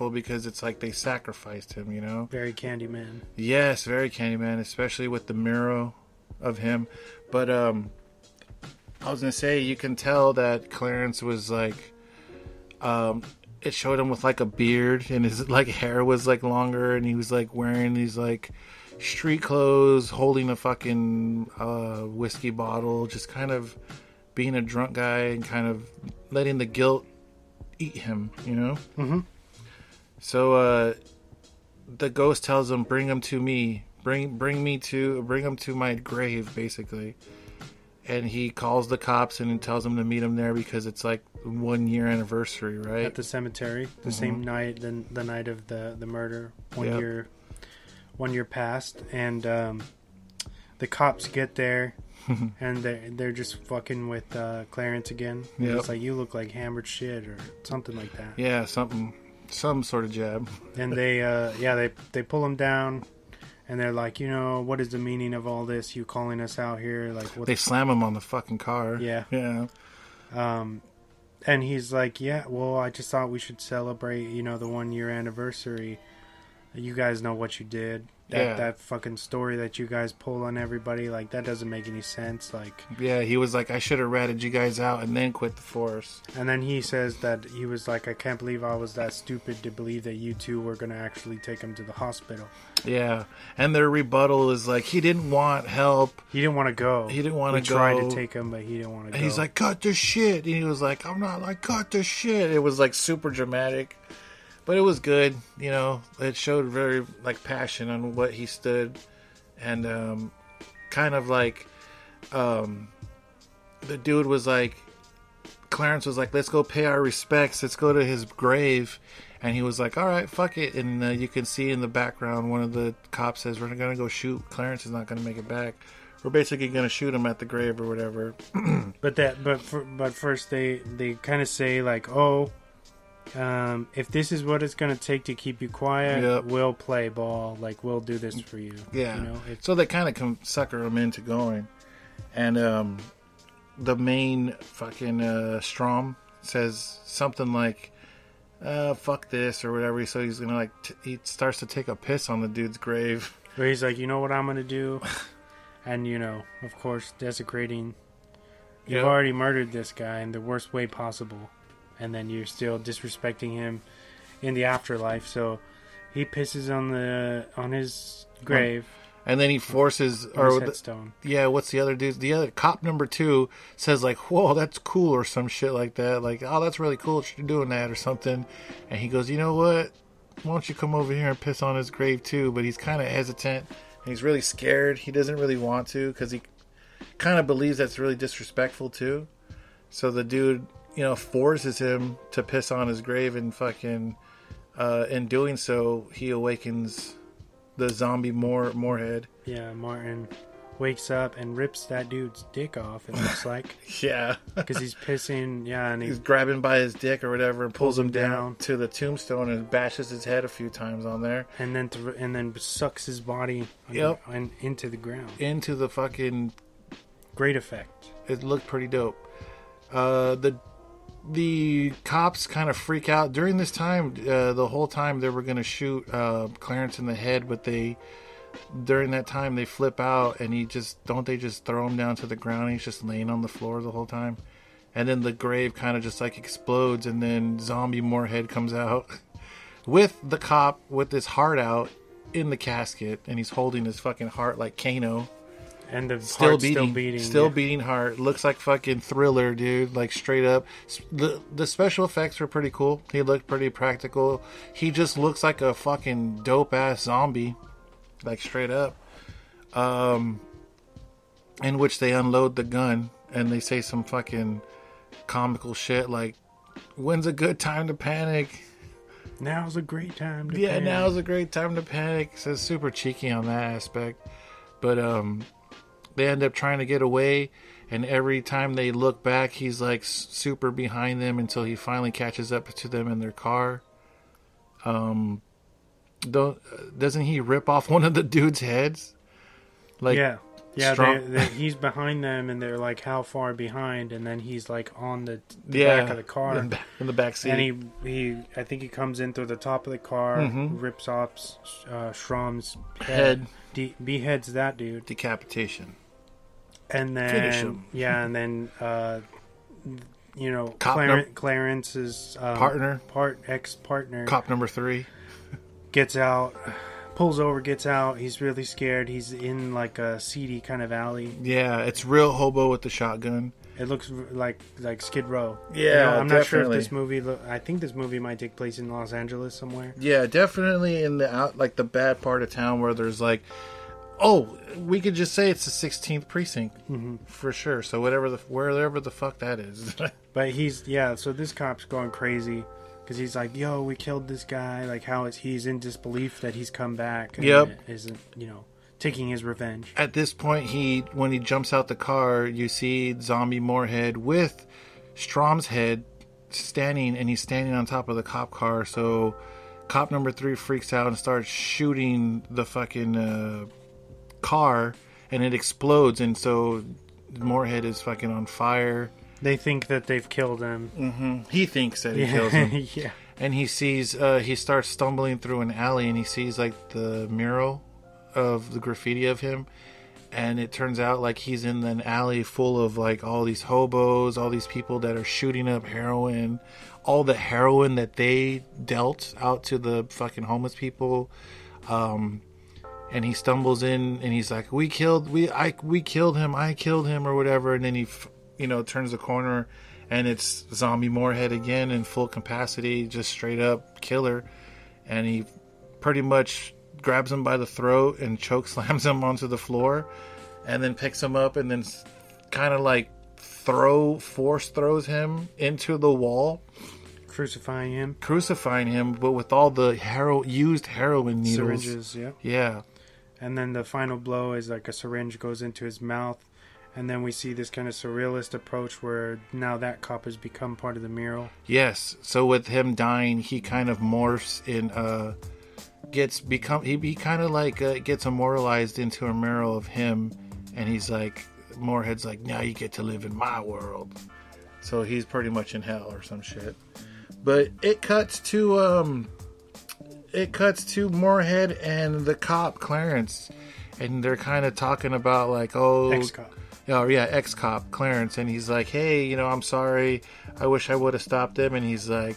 disrespectful because it's like they sacrificed him, you know? Very Candyman. Yes, very Candyman, especially with the mural of him. But I was going to say, you can tell that Clarence was like, it showed him with like a beard and his like hair was like longer and he was like wearing these like street clothes, holding a fucking whiskey bottle, just kind of being a drunk guy and kind of letting the guilt eat him, you know? Mm-hmm. So the ghost tells him, bring him to me, bring him to my grave, basically. And he calls the cops and tells them to meet him there because it's like 1 year anniversary, right? At the cemetery, the same night, the night of the murder, 1 year passed, and the cops get there, and they're just fucking with Clarence again. Yep. It's like, you look like hammered shit or something like that. Yeah, some sort of jab. And they pull him down, and they're like, you know, what is the meaning of all this? You calling us out here? Like, what? They slam him on the fucking car. Yeah. Yeah. And he's like, yeah, well, I just thought we should celebrate, you know, the 1 year anniversary. You guys know what you did. That fucking story that you guys pull on everybody, like, that doesn't make any sense. Like, yeah, he was like, I should have ratted you guys out and then quit the force. And then he says that he was like, I can't believe I was that stupid to believe that you two were going to actually take him to the hospital. Yeah, and their rebuttal is like, he didn't want help. He didn't want to go. He didn't want to go. We tried to take him, but he didn't want to go. And he's like, cut the shit. And he was like, I'm not like, cut the shit. It was like super dramatic. But it was good, you know. It showed very like passion on what he stood, and kind of like the dude was like, Clarence was like, let's go pay our respects. Let's go to his grave, and he was like, all right, fuck it. And you can see in the background one of the cops says, we're gonna go shoot Clarence. Is not gonna make it back. We're basically gonna shoot him at the grave or whatever. but first they kind of say like, oh. If this is what it's going to take to keep you quiet, we'll play ball. Like, we'll do this for you. Yeah. You know, so they kind of sucker him into going. And the main fucking Strom says something like, fuck this or whatever. So he's going to, like, he starts to take a piss on the dude's grave. But he's like, you know what I'm going to do? And, you know, of course, desecrating. You've already murdered this guy in the worst way possible. And then you're still disrespecting him in the afterlife. So he pisses on his grave. And then he forces... his headstone. What's the other dude? The other cop number 2 says like, whoa, that's cool or some shit like that. Like, oh, that's really cool that you're doing that or something. And he goes, you know what? Why don't you come over here and piss on his grave too? But he's kind of hesitant. And he's really scared. He doesn't really want to because he kind of believes that's really disrespectful too. So the dude... you know, forces him to piss on his grave and fucking, in doing so, he awakens the zombie Moorhead. Yeah, Martin wakes up and rips that dude's dick off, it looks like. Yeah. Because he's pissing, and he's grabbing by his dick or whatever and pulls him down to the tombstone and bashes his head a few times on there. And then sucks his body into the ground. Into the fucking... Great effect. It looked pretty dope. The cops kind of freak out during this time. The whole time they were going to shoot Clarence in the head, but during that time they flip out and they just throw him down to the ground. He's just laying on the floor the whole time, and then the grave kind of just like explodes, and then zombie Moorhead comes out with the cop with his heart out in the casket, and he's holding his fucking heart like Kano. And the heart's still beating heart. Looks like fucking Thriller, dude. Like, straight up. The special effects were pretty cool. He looked pretty practical. He just looks like a fucking dope-ass zombie. Like, straight up. In which they unload the gun, and they say some fucking comical shit like, when's a good time to panic? Now's a great time to panic. Yeah, now's a great time to panic. So it's super cheeky on that aspect. But, they end up trying to get away, and every time they look back, he's like super behind them until he finally catches up to them in their car. Doesn't he rip off one of the dude's heads? Like, yeah. Yeah, he's behind them, and they're like, how far behind? And then he's like on the back of the car, in the back seat. And I think he comes in through the top of the car, rips off Schramm's head, beheads that dude, decapitation, and then finish him. Yeah, and then Clarence's ex-partner, cop number 3, gets out. Pulls over, gets out. He's really scared. He's in like a seedy kind of alley. Yeah, it's real hobo with the shotgun. It looks like Skid Row. Yeah, I'm not sure if this movie. I think this movie might take place in Los Angeles somewhere. Yeah, definitely in the bad part of town where there's like, we could just say it's the 16th precinct for sure. So wherever the fuck that is. But so this cop's going crazy. Because he's like, yo, we killed this guy. Like, he's in disbelief that he's come back. And isn't, taking his revenge. At this point, when he jumps out the car, you see zombie Moorhead with Strom's head standing, and he's standing on top of the cop car. So cop number 3 freaks out and starts shooting the fucking car, and it explodes. And so Moorhead is fucking on fire. They think that they've killed him. Mm-hmm. He thinks that he kills him. Yeah. And he sees, he starts stumbling through an alley, and he sees like the mural of the graffiti of him. And it turns out like he's in an alley full of like all these hobos, all these people that are shooting up heroin, all the heroin that they dealt out to the fucking homeless people. And he stumbles in, and he's like, we killed him, I killed him, or whatever. And then he turns the corner, and it's zombie Moorhead again in full capacity, just straight up killer. And he pretty much grabs him by the throat and choke slams him onto the floor, and then picks him up, and then kind of like force throws him into the wall, crucifying him, but with all the used heroin needles, syringes. Yeah. And then the final blow is like a syringe goes into his mouth. And then we see this kind of surrealist approach where now that cop has become part of the mural. Yes. So with him dying, he kind of morphs in, he kind of like gets immortalized into a mural of him. And he's like, Moorhead's like, now you get to live in my world. So he's pretty much in hell or some shit. But it cuts to Moorhead and the cop, Clarence. And they're kind of talking about like, ex-cop. Oh, yeah, ex-cop, Clarence. And he's like, hey, I'm sorry. I wish I would have stopped him. And he's like,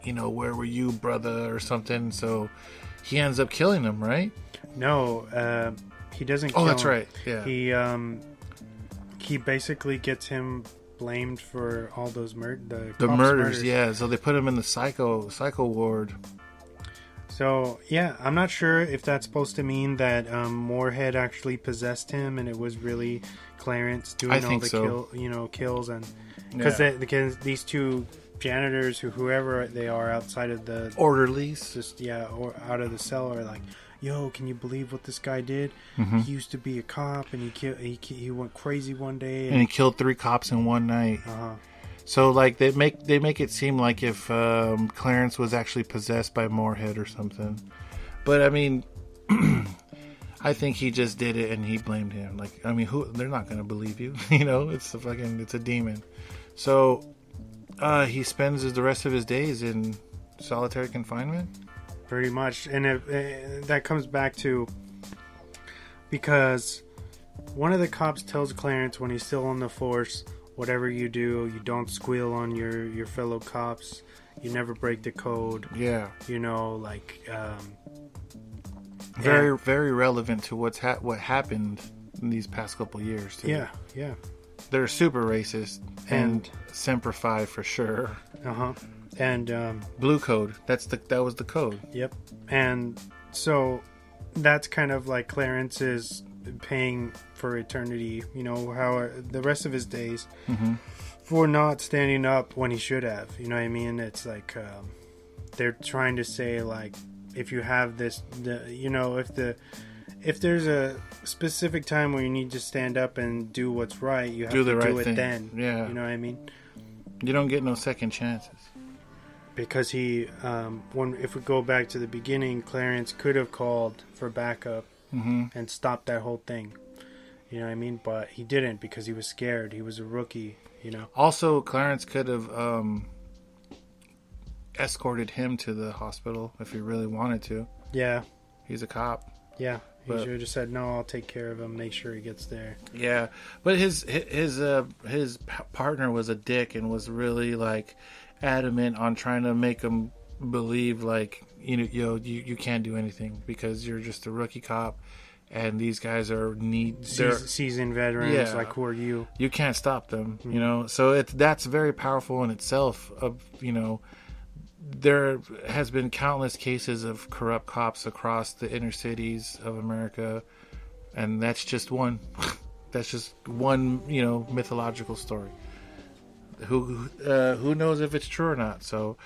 where were you, brother, or something. So he ends up killing him, right? No, he doesn't kill him. Oh, that's right, yeah. He basically gets him blamed for all those murders, yeah. So they put him in the psycho ward. So, yeah, I'm not sure if that's supposed to mean that Moorhead actually possessed him and it was really Clarence doing all the kills. And because these two janitors, whoever they are outside of the... orderlies. Or out of the cell are like, yo, can you believe what this guy did? Mm-hmm. He used to be a cop, and he went crazy one day. And he killed 3 cops in one night. Uh-huh. So, like, they make it seem like if Clarence was actually possessed by Moorhead or something. But, I mean, I think he just did it and he blamed him. Like, I mean, they're not going to believe you. It's a demon. So, he spends the rest of his days in solitary confinement? Pretty much. And that comes back to... Because one of the cops tells Clarence when he's still on the force... Whatever you do, you don't squeal on your fellow cops. You never break the code. Yeah. Very, very relevant to what happened in these past couple years, too. Yeah. They're super racist. And Semper Fi for sure. Uh-huh. And... Blue code. That was the code. Yep. And so that's kind of like Clarence's... paying for eternity, how the rest of his days for not standing up when he should have. You know what I mean? It's like they're trying to say like if you have this, if there's a specific time where you need to stand up and do what's right, you have to do it then. Yeah, you know what I mean? You don't get no second chances. Because if we go back to the beginning, Clarence could have called for backup. Mm-hmm. And stop that whole thing. You know what I mean? But he didn't because he was scared. He was a rookie, you know. Also, Clarence could have escorted him to the hospital if he really wanted to. Yeah. He's a cop. Yeah. He should have just said, no, I'll take care of him, make sure he gets there. Yeah. But his partner was a dick and was really, like, adamant on trying to make him believe, like, you can't do anything because you're just a rookie cop and these guys are seasoned veterans. Yeah. Like, who are you? You can't stop them, you know? So that's very powerful in itself of, you know, there has been countless cases of corrupt cops across the inner cities of America, and that's just one. That's just one, you know, mythological story. Who knows if it's true or not? So,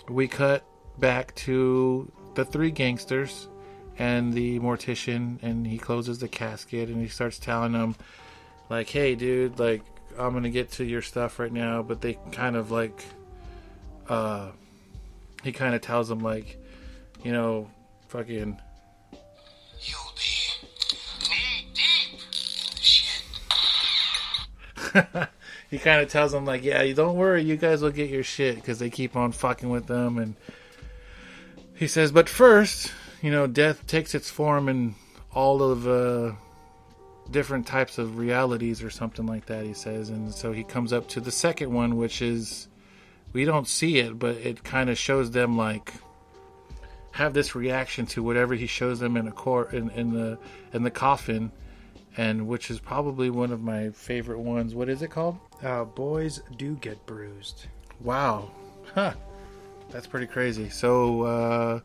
we cut back to the three gangsters and the mortician, and he closes the casket and he starts telling them, like, "Hey, dude, like, I'm gonna get to your stuff right now," but they kind of like. He kind of tells him, like, you know, fucking. You'll be knee deep shit. He kind of tells him, like, yeah, you don't worry, you guys will get your shit, because they keep on fucking with them. And he says, but first, you know, death takes its form in all of different types of realities or something like that, he says. And so he comes up to the second one, which is. We don't see it, but it kind of shows them, like, have this reaction to whatever he shows them in the coffin, and which is probably one of my favorite ones. What is it called? Boys Do Get Bruised. Wow, huh? That's pretty crazy. So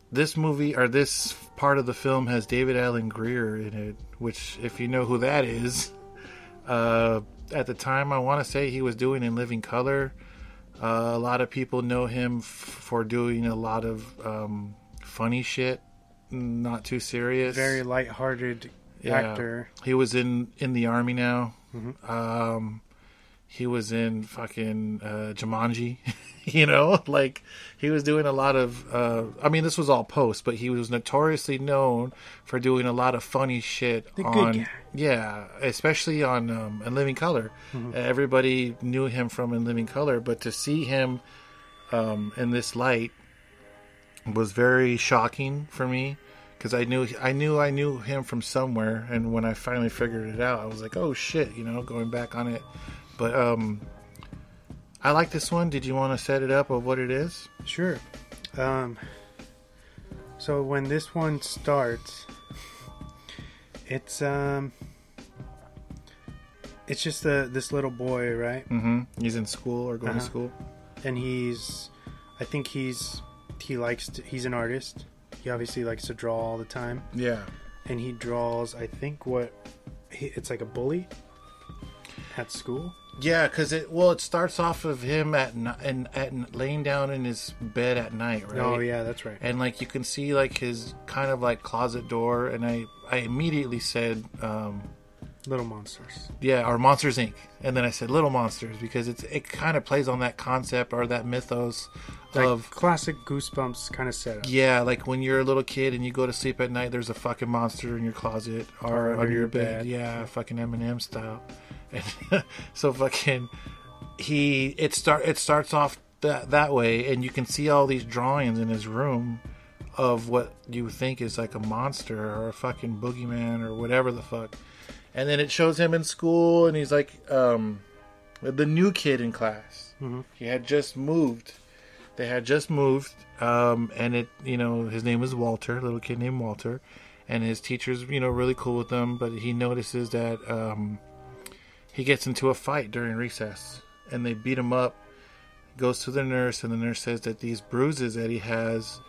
this movie or this part of the film has David Alan Grier in it, which, if you know who that is. At the time, I want to say he was doing In Living Color. A lot of people know him for doing a lot of funny shit, not too serious. Very lighthearted actor. He was in the Army now. Mm-hmm. He was in fucking Jumanji. You know, like, he was doing a lot of I mean, this was all post, but he was notoriously known for doing a lot of funny shit especially on In Living Color. Mm-hmm. Everybody knew him from In Living Color, but to see him in this light was very shocking for me, because I knew him from somewhere, and when I finally figured it out, I was like, oh shit, you know, going back on it. But I like this one. Did you want to set it up of what it is? Sure. So when this one starts, it's just this little boy, right? Mm-hmm. He's in school or going to school, and he's an artist. He obviously likes to draw all the time. Yeah, and he draws. I think it's like a bully at school. Yeah, because it starts off of him at laying down in his bed at night, right? Oh yeah, that's right. And like you can see like his kind of like closet door, and I immediately said Little Monsters. Yeah, or Monsters Inc. And then I said Little Monsters because it kind of plays on that concept or that mythos of classic Goosebumps kind of setup. Yeah, like when you're a little kid and you go to sleep at night, there's a fucking monster in your closet or under your bed. Yeah, fucking Eminem style. And so fucking it starts off that way, and you can see all these drawings in his room of what you think is like a monster or a fucking boogeyman or whatever the fuck. And then it shows him in school, and he's like the new kid in class. Mm-hmm. He had just moved. They had just moved, and his name is Walter, little kid named Walter, and his teacher's really cool with him. But he notices that he gets into a fight during recess, and they beat him up. Goes to the nurse, and the nurse says that these bruises that he has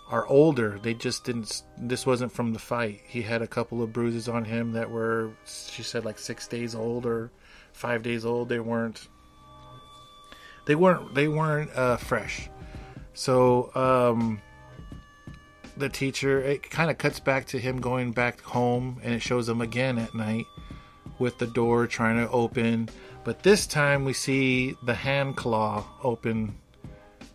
are older. They just didn't. This wasn't from the fight. He had a couple of bruises on him that were, she said, like 6 days old or 5 days old. They weren't fresh. So the teacher, it kind of cuts back to him going back home, and it shows him again at night with the door trying to open. But this time we see the hand claw open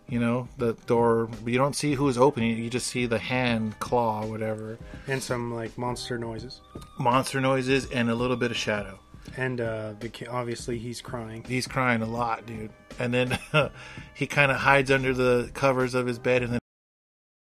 You know, the door. But you don't see who's opening it. You just see the hand, claw, whatever. And some, like, monster noises. Monster noises and a little bit of shadow. And obviously he's crying. He's crying a lot, dude. And then he kind of hides under the covers of his bed, and then